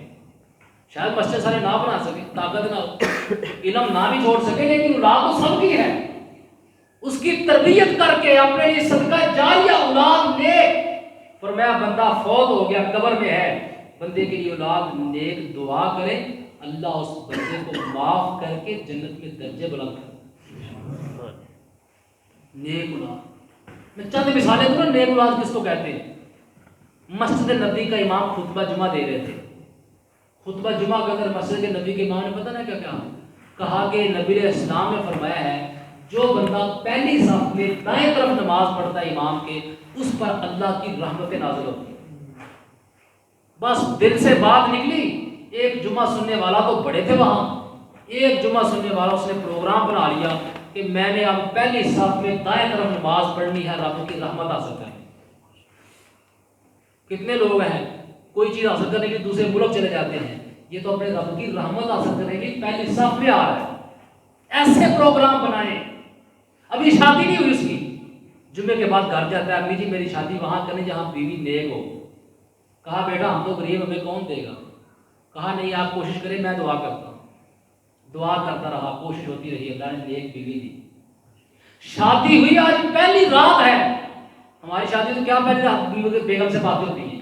شاید مسجد سارے نہ بنا سکے، طاقت نہ ہو، علم نہ بھی چھوڑ سکے، لیکن اولاد تو سب کی ہے. اس کی تربیت کر کے اپنے لیے صدقہ جاریہ اولاد نیک. فرمایا بندہ فوت ہو گیا قبر میں ہے, بندے کے لیے اولاد نیک دعا کرے, اللہ اس بندے کو معاف کر کے جنت میں درجے بلند کرے. نیک اولاد, میں چند مثالیں دوں نا نیک اولاد کس کو کہتے ہیں. مسجد نبی کا امام خطبہ جمعہ دے رہے تھے. خطبہ جمعہ کے اندر مسجد کے نبی کے امام نے پتہ نہ کیا کہا کہ نبی علیہ السلام نے فرمایا ہے جو بندہ پہلی صف میں دائیں طرف نماز پڑھتا ہے امام کے, اس پر اللہ کی رحمتیں نازل ہوتی ہیں. بس دل سے بات نکلی. ایک جمعہ سننے والا تو بڑے تھے وہاں, ایک جمعہ سننے والا اس نے پروگرام بنا لیا کہ میں نے اب پہلی صف میں دائیں طرف نماز پڑھنی ہے, رب کی رحمت حاصل کرنی. کتنے لوگ ہیں کوئی چیز حاصل کرنے کے لیے دوسرے ملک چلے جاتے ہیں, یہ تو اپنے رب کی رحمت حاصل کرنے کے لیے پہلی صف میں آ رہا ہے. ایسے پروگرام بنائے. ابھی شادی نہیں ہوئی اس کی, جمعے کے بعد گھر جاتا ہے, امی جی میری شادی وہاں کریں جہاں بیوی نیک ہو. کہا بیٹا ہم تو غریب, ہمیں کون دے گا. کہا نہیں آپ کوشش کریں, میں دعا کرتا ہوں. دعا کرتا رہا, کوشش ہوتی رہی, اللہ نے نیک بیوی دی. شادی ہوئی, آج پہلی رات ہے. ہماری شادی تو کیا پہلی رات بیگم سے باتیں ہوتی ہیں.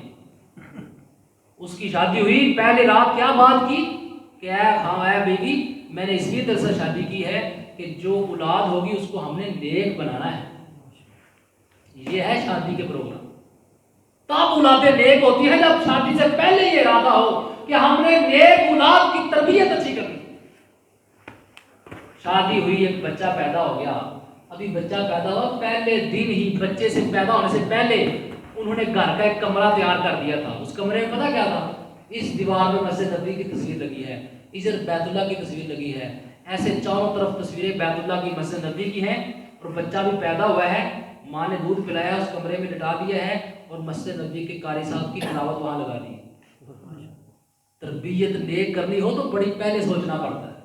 اس کی شادی ہوئی, پہلی رات کیا بات کی کہ اے بیوی میں نے اس لیے تیرے سے شادی کی ہے کہ جو اولاد ہوگی اس کو ہم نے نیک بنانا ہے. یہ ہے شادی کے پروگرام. تب اولادیں نیک ہوتی ہیں جب شادی سے پہلے یہ ارادہ ہو کہ ہم نے نیک اولاد کی تربیت اچھی کرنی. شادی ہوئی, ایک بچہ پیدا ہو گیا. ابھی بچہ پیدا ہوا, پہلے دن ہی بچے سے پیدا ہونے سے پہلے انہوں نے گھر کا ایک کمرہ تیار کر دیا تھا. اس کمرے میں پتہ کیا تھا, اس دیوار میں مسجد نبی کی تصویر لگی ہے, ادھر بیت اللہ کی تصویر لگی ہے, ایسے چاروں طرف تصویریں بیت اللہ کی مسجد نبی کی ہیں. اور بچہ بھی پیدا ہوا ہے, ماں نے دودھ پلایا, اس کمرے میں لٹا دیا ہے اور مسجد نبی کے قاری صاحب کی تلاوت وہاں لگا دی. تربیت نیک کرنی ہو تو بڑی پہلے سوچنا پڑتا ہے.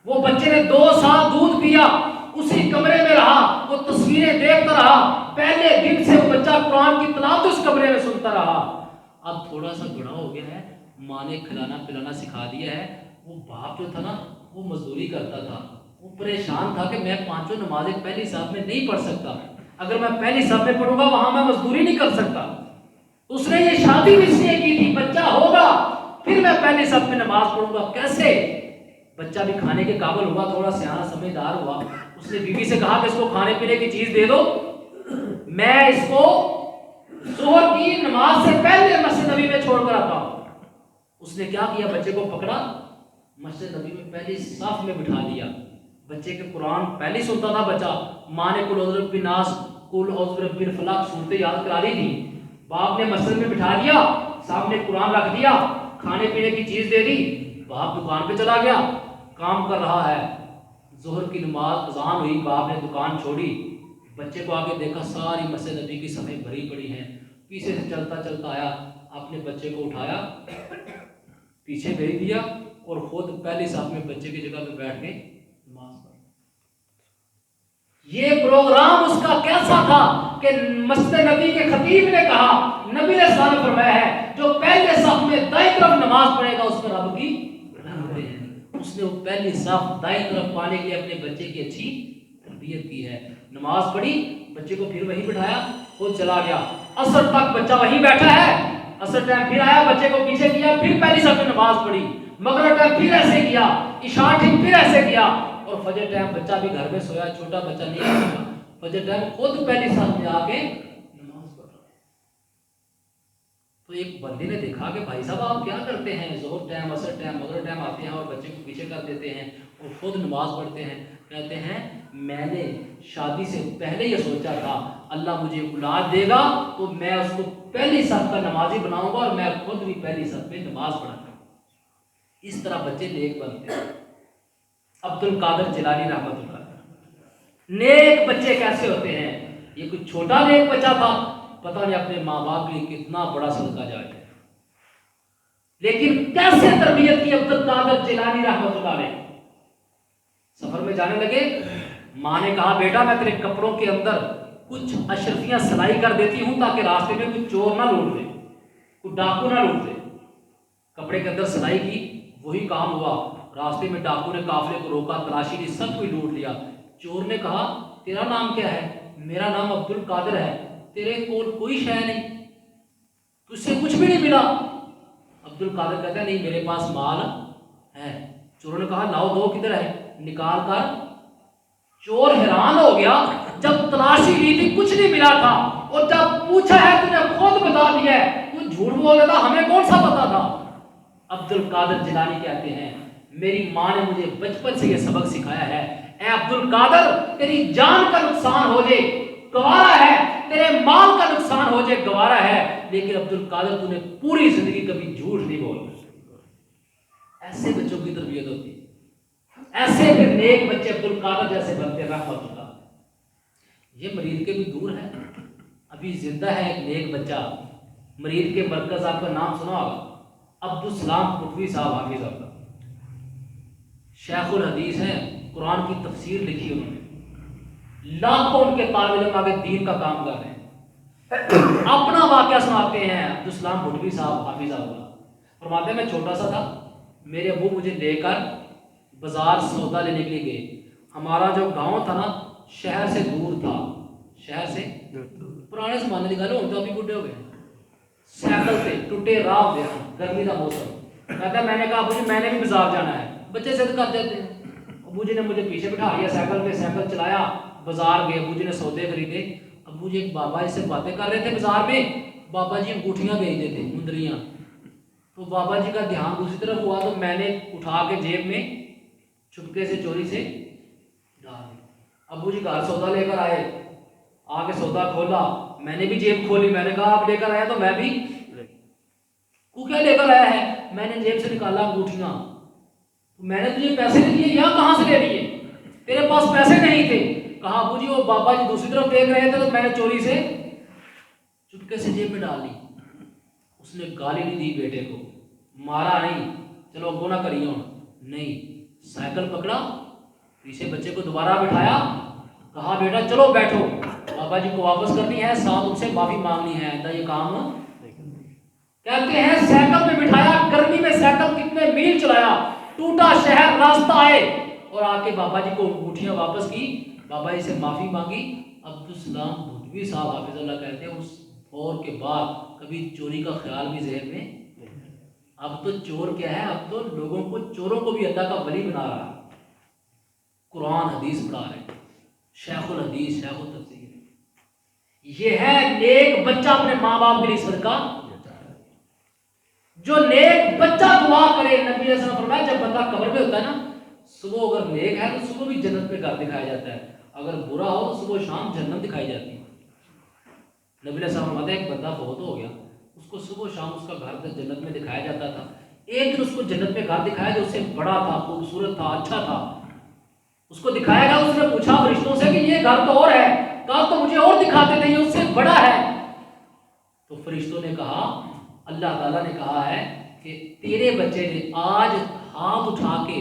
وہ بچے نے 2 سال دودھ پیا, اسی کمرے میں رہا, وہ تصویریں دیکھتا رہا. پہلے دن سے وہ بچہ قرآن کی تلاوت اس کمرے میں سنتا رہا. اب تھوڑا سا بڑا ہو گیا ہے, ماں نے کھلانا پلانا سکھا دیا ہے. وہ باپ جو تھا نا وہ مزدوری کرتا تھا, وہ پریشان تھا کہ میں 5 نمازیں پہلی صف میں نہیں پڑھ سکتا. اگر میں پہلی صف میں پڑھوں گا وہاں میں مزدوری نہیں کر سکتا. اس نے یہ شادی بھی اس لیے کی تھی, بچہ ہوگا پھر میں پہلی صف میں نماز پڑھوں گا. کیسے؟ بچہ بھی کھانے کے قابل ہوا, تھوڑا سیاح سمجھدار ہوا. اس نے بیوی سے کہا کہ اس کو کھانے پینے کی چیز دے دو, میں اس کو ظہر کی نماز سے پہلے مسجد نبی میں چھوڑ کر آتا ہوں. اس نے کیا کیا, بچے کو پکڑا, مسجد نبی میں پہلی صف میں بٹھا دیا. بچے کے قرآن پہلے سنتا تھا بچہ, ماں نے قل اعوذ برب الناس قل اعوذ برب الفلق سنتے یاد کرا دی تھی. باپ نے مسجد میں بٹھا دیا, سامنے قرآن رکھ دیا, کھانے پینے کی چیز دے دی. باپ دکان پہ چلا گیا, کام کر رہا ہے. ظہر کی نماز اذان ہوئی, باپ نے دکان چھوڑی, بچے کو آگے دیکھا ساری مسجد نبی کی صفیں بھری پڑی ہیں. پیچھے سے چلتا چلتا آیا, اپنے بچے کو اٹھایا, پیچھے بھیج دیا اور خود پہلی صف میں بچے کی جگہ پہ بیٹھ کے نماز پڑھی. یہ پروگرام اس کا کیسا تھا کہ مسجد نبی کے خطیب نے کہا, نبی نے سال فرمایا ہے جو پہلے صف میں دائیں طرف نماز پڑھے گا اس پر رب کی رحمتیں ہیں. اس نے وہ پہلی صف دائیں طرف پانے کے لیے اپنے بچے کی اچھی تربیت کی ہے. نماز پڑھی, بچے کو پھر وہیں بٹھایا, خود چلا گیا. عصر تک بچہ وہیں بیٹھا ہے. عصر ٹائم پھر آیا, بچے کو پیچھے کیا, پھر پہلی صف میں نماز پڑھی. مغرب ٹائم پھر ایسے کیا, عشاء ٹائم پھر ایسے کیا, اور فجر ٹائم بچہ بھی گھر میں سویا, چھوٹا بچہ نہیں آیا, فجر ٹائم خود پہلی صف میں آ کے نماز پڑھ رہا ہے. تو ایک بندے نے دیکھا کہ بھائی صاحب آپ کیا کرتے ہیں, ظہر ٹائم عصر ٹائم مغرب ٹائم آتے ہیں اور بچے کو پیچھے کر دیتے ہیں اور خود نماز پڑھتے ہیں. کہتے ہیں میں نے شادی سے پہلے یہ سوچا تھا اللہ مجھے اولاد دے گا تو میں اس کو پہلی صف کا نمازی بناؤں گا اور میں خود بھی پہلی صف میں نماز پڑھوں گا. اس طرح بچے نیک بنتے ہیں. عبد القادر جیلانی رحمۃ اللہ, نیک بچے کیسے ہوتے ہیں. یہ کوئی چھوٹا نیک بچہ تھا, پتہ نہیں اپنے ماں باپ کے لیے کتنا بڑا صدقہ جاری ہے, لیکن کیسے تربیت کی عبد القادر جیلانی رحمۃ اللہ علیہ. سفر میں جانے لگے, ماں نے کہا بیٹا میں تیرے کپڑوں کے اندر کچھ اشرفیاں سلائی کر دیتی ہوں تاکہ راستے میں کوئی چور نہ لوٹ لے, کوئی ڈاکو نہ لوٹ لے. کپڑے کے اندر سلائی کی, وہی کام ہوا. راستے میں ڈاکو نے قافلے کو روکا, تلاشی لی, سب کوئی لوٹ لیا. چور نے کہا تیرا نام کیا ہے؟ میرا نام عبد القادر ہے۔ تیرے کول کوئی شے نہیں، تجھ سے کچھ بھی نہیں ملا؟ عبد القادر کہتا ہے نہیں میرے پاس مال ہے۔ چوروں نے کہا لاؤ دو، کدھر ہے؟ نکال کر۔ چور حیران ہو گیا، جب تلاشی لی تھی کچھ نہیں ملا تھا، اور جب پوچھا ہے تو نے خود بتا دیا ہے، تو جھوٹ بول رہا تھا، ہمیں کون سا پتا تھا؟ عبد القادر جیلانی کہتے ہیں میری ماں نے مجھے بچپن سے یہ سبق سکھایا ہے، اے عبد القادر تیری جان کا نقصان ہو جائے گوارا ہے، تیرے مال کا نقصان ہو جائے گوارا ہے، لیکن عبد القادر تو نے پوری زندگی کبھی جھوٹ نہیں بول۔ ایسے بچوں کی تربیت ہوتی ہے، ایسے پھر نیک بچے عبد القادر جیسے بنتے رحمت اللہ۔ یہ مرید کے بھی دور ہے، ابھی زندہ ہے ایک نیک بچہ، مرید کے مرکز، آپ کا نام سنا ہوگا، عبدالسلام قطبی صاحب حافظ اللہ، شیخ الحدیث ہیں، قرآن کی تفسیر لکھی انہوں نے، لاکھوں ان کے طالب علم آگے دین کا کام کر رہے ہیں۔ اپنا واقعہ سناتے ہیں عبدالسلام قطبی صاحب حافظ اللہ، فرماتے ہیں میں چھوٹا سا تھا، میرے ابو مجھے لے کر بازار سودا لینے کے لیے گئے۔ ہمارا جو گاؤں تھا نا شہر سے دور تھا، شہر سے پرانے زمانے کی گل، ہوں تو ابھی بڈھے ہو گئے، سائیکل سے ٹوٹے راہ ہوتے ہیں، گرمی کا موسم، کہتا ہے میں نے کہا ابو جی میں نے بھی بازار جانا ہے، بچے ضد کر جاتے ہیں۔ ابو جی نے مجھے پیچھے بٹھا لیا سائیکل پہ، سائیکل چلایا، بازار گئے، ابو جی نے سودے خریدے۔ ابو جی ایک بابا جی سے باتیں کر رہے تھے بازار میں، بابا جی انگوٹھیاں بیچتے تھے، مندریاں، تو بابا جی کا دھیان دوسری طرف ہوا، تو میں نے اٹھا کے جیب میں چھپکے سے چوری سے ڈال دی۔ ابو جی گھر سودا لے کر آئے، آ کے سودا کھولا، میں نے بھی جیب کھولی، میں نے کہا آپ لے کر آیا تو میں بھی، کو کیا لے کر آیا ہے؟ میں نے جیب سے نکالا انگوٹھیاں، میں نے تجھے پیسے نہیں دیے، یہاں کہاں سے لے لیے؟ تیرے پاس پیسے نہیں تھے۔ کہا ابو جی وہ بابا جی دوسری طرف دیکھ رہے تھے تو میں نے چوری سے چپکے سے جیب میں ڈال لی۔ اس نے گالی نہیں دی بیٹے کو، مارا نہیں، چلو ابو نہ کریے ہوں، نہیں، سائیکل پکڑا، پیچھے بچے کو دوبارہ بٹھایا، کہا بیٹا چلو بیٹھو، بابا جی کو واپس کرنی ہے، ساتھ ان سے معافی مانگنی ہے، آئندہ یہ کام کہتے ہیں سائیکل پہ بٹھایا، گرمی میں سائیکل کتنے میل چلایا، ٹوٹا شہر راستہ آئے، اور آ کے بابا جی کو انگوٹھیاں واپس کی، بابا جی سے معافی مانگی۔ عبدالسلام بھٹوی صاحب حافظ اللہ کہتے ہیں اس دور کے بعد کبھی چوری کا خیال بھی ذہن میں، اب تو چور کیا ہے، اب تو لوگوں کو، چوروں کو بھی اللہ کا ولی بنا رہا ہے، قرآن حدیث پڑھا رہے ہیں، شیخ الحدیث، شیخ التفسیر۔ یہ ہے نیک بچہ اپنے ماں باپ کے لیے صدقہ، جو نیک بچہ دعا کرے۔ نبی علیہ السلام فرمایا جب بندہ قبر میں ہوتا ہے نا، صبح اگر نیک ہے تو صبح بھی جنت میں گھر دکھایا جاتا ہے، اگر برا ہو تو صبح شام جہنم دکھائی جاتی ہے۔ نبی علیہ السلام فرماتے ہیں ایک بندہ بہت ہو گیا، اس کو صبح شام اس کا گھر جنت میں دکھایا جاتا تھا، ایک دن اس کو جنت میں گھر دکھایا جو اس سے بڑا تھا، خوبصورت تھا، اچھا تھا، اس کو دکھایا گیا، اس نے پوچھا فرشتوں سے کہ یہ گھر تو اور ہے، کہا تو مجھے اور دکھاتے تھے، یہ اس سے بڑا ہے۔ تو فرشتوں نے کہا، اللہ تعالیٰ نے کہا ہے کہ تیرے بچے نے آج ہاتھ اٹھا کے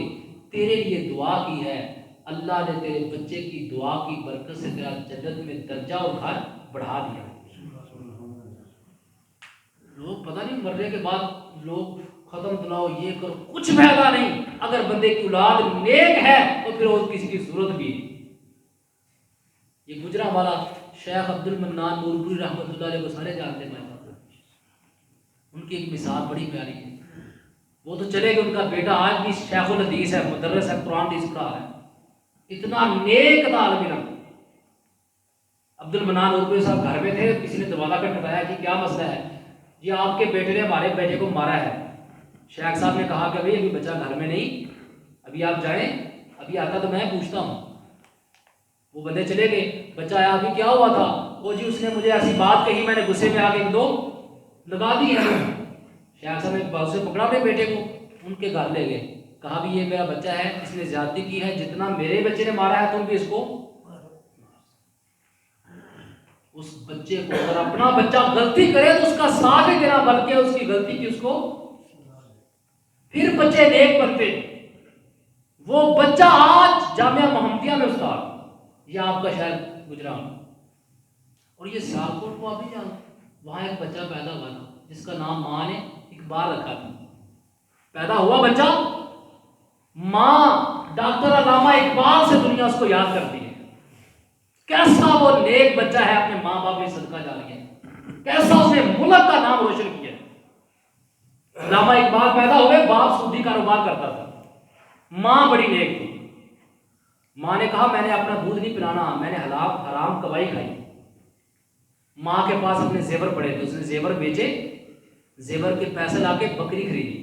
تیرے لیے دعا کی ہے، اللہ نے تیرے بچے کی دعا کی برکت سے تیرا جنت میں درجہ اور گھر بڑھا دیا۔ لوگ پتہ نہیں مرنے کے بعد لوگ ختم دلاؤ یہ کرو، کچھ فائدہ نہیں، اگر بندے کی اولاد نیک ہے تو پھر وہ کسی کی ضرورت بھی نہیں۔ یہ گجرا والا شیخ عبد المنان نورپوری رحمۃ اللہ علیہ کو سارے جانتے ہیں، ان کی ایک مثال بڑی پیاری ہے، وہ تو چلے گئے، ان کا بیٹا آج بھی شیخ الحدیث ہے، مدرس ہے، قرآن حدیث پڑھا ہے، اتنا نیک طالب علم۔ عبد المنان نورپوری صاحب گھر میں تھے، کسی نے دروازہ کھٹکھٹایا کہ کیا مسئلہ ہے؟ یہ آپ کے بیٹے نے ہمارے بیٹے کو مارا ہے۔ شیخ صاحب نے کہا کہ ابھی بچہ گھر میں نہیں، ابھی آپ جائیں، ابھی آتا تو میں پوچھتا ہوں۔ وہ بندے چلے گئے، بچہ آیا، ابھی کیا ہوا تھا؟ وہ جی اس نے مجھے ایسی بات کہی، میں نے غصے میں آ کے دو لگا دی ہے۔ شیخ صاحب نے بہت سے پکڑا اپنے بیٹے کو، ان کے گھر لے گئے، کہا بھی یہ میرا بچہ ہے، اس نے زیادتی کی ہے، جتنا میرے بچے نے مارا ہے تم بھی اس کو۔ اس بچے کو اگر اپنا بچہ غلطی کرے تو اس کا ساتھ ہی دینا، بلکہ اس کی غلطی کی اس کو، پھر بچے نیک بنتے۔ وہ بچہ آج جامعہ محمدیہ میں استاد، یہ آپ کا شاید گجرات، اور یہ سیالکوٹ کو آپ نہیں جانتے، وہاں ایک بچہ پیدا ہوا تھا جس کا نام ماں نے اقبال رکھا تھا۔ پیدا ہوا بچہ، ماں ڈاکٹر علامہ اقبال سے دنیا اس کو یاد کرتی ہے، کیسا وہ نیک بچہ ہے، اپنے ماں باپ میں صدقہ جاریہ ہے، کیسا اس نے ملک کا نام روشن کیا ہے۔ علامہ اقبال پیدا ہوئے، باپ سودی کاروبار کرتا تھا، ماں بڑی نیک تھی۔ ماں نے کہا میں نے اپنا دودھ نہیں پلانا، میں نے حرام کمائی کھائی۔ ماں کے پاس اپنے زیور پڑے تھے، اس نے زیور بیچے، زیور کے پیسے لا کے بکری خریدی،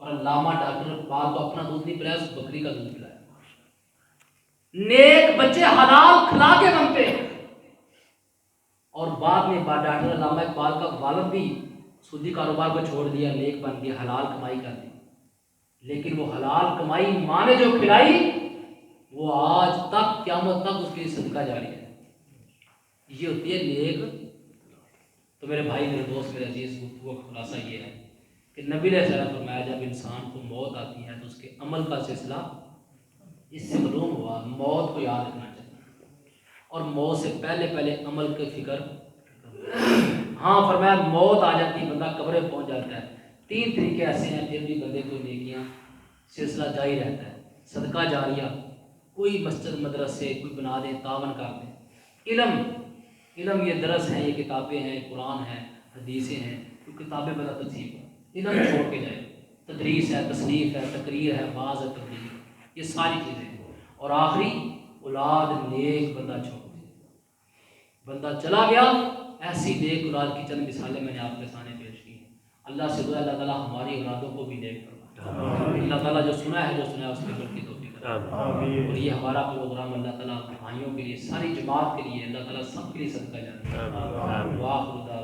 اور علامہ ڈاکٹر اقبال کو اپنا دودھ نہیں پلایا، اس بکری کا دودھ پلایا۔ نیک بچے حلال کھلا کے بنتے ہیں۔ اور بعد میں ڈاکٹر علامہ اقبال کا والد بھی سودی کاروبار کو چھوڑ دیا، نیک بن گیا، حلال کمائی کر دی، لیکن وہ حلال کمائی ماں نے جو کھلائی وہ آج تک قیامت تک اس کی صدقہ جاری ہے۔ یہ ہوتی ہے نیک۔ تو میرے بھائی، میرے دوست، میرے عزیز، گفتگو کا خلاصہ یہ ہے کہ نبی علیہ السلام نے فرمایا جب انسان کو موت آتی ہے تو اس کے عمل کا سلسلہ اس سے معلوم ہوا موت کو یاد رکھنا چاہیے، اور موت سے پہلے عمل کی فکر۔ ہاں فرمایا موت آ جاتی، بندہ قبر پہنچ جاتا ہے، 3 طریقے ایسے ہیں پھر بھی بندے کو نیکیاں سلسلہ جاری رہتا ہے۔ صدقہ جاریہ، کوئی مسجد مدرسے کوئی بنا دیں، تعاون کر دیں۔ علم یہ درس ہیں، یہ کتابیں ہیں، قرآن ہیں، حدیثیں ہیں، کوئی کتابیں بنا تنظیم، علم چھوڑ کے جائے، تدریس ہے، تصنیف ہے، تقریر ہے، بعض ہے، تبلیغ، یہ ساری چیزیں ہیں۔ اور آخری اولاد نیک بندہ چھوڑ دے، بندہ چلا گیا، ایسی نیک اولاد کی چند مثالیں میں نے آپ کے سامنے پیش کی ہیں۔ اللہ سے دعا اللہ تعالیٰ ہماری اولادوں کو بھی نیک فرمائے، اللہ تعالیٰ جو سنا ہے اس کے عمل کی توفیق عطا فرمائے۔ اور یہ ہمارا پروگرام اللہ تعالیٰ بھائیوں کے لیے، ساری جماعت کے لیے، اللہ تعالیٰ سب کے لیے صدقہ جاریہ۔ واخر دعوانا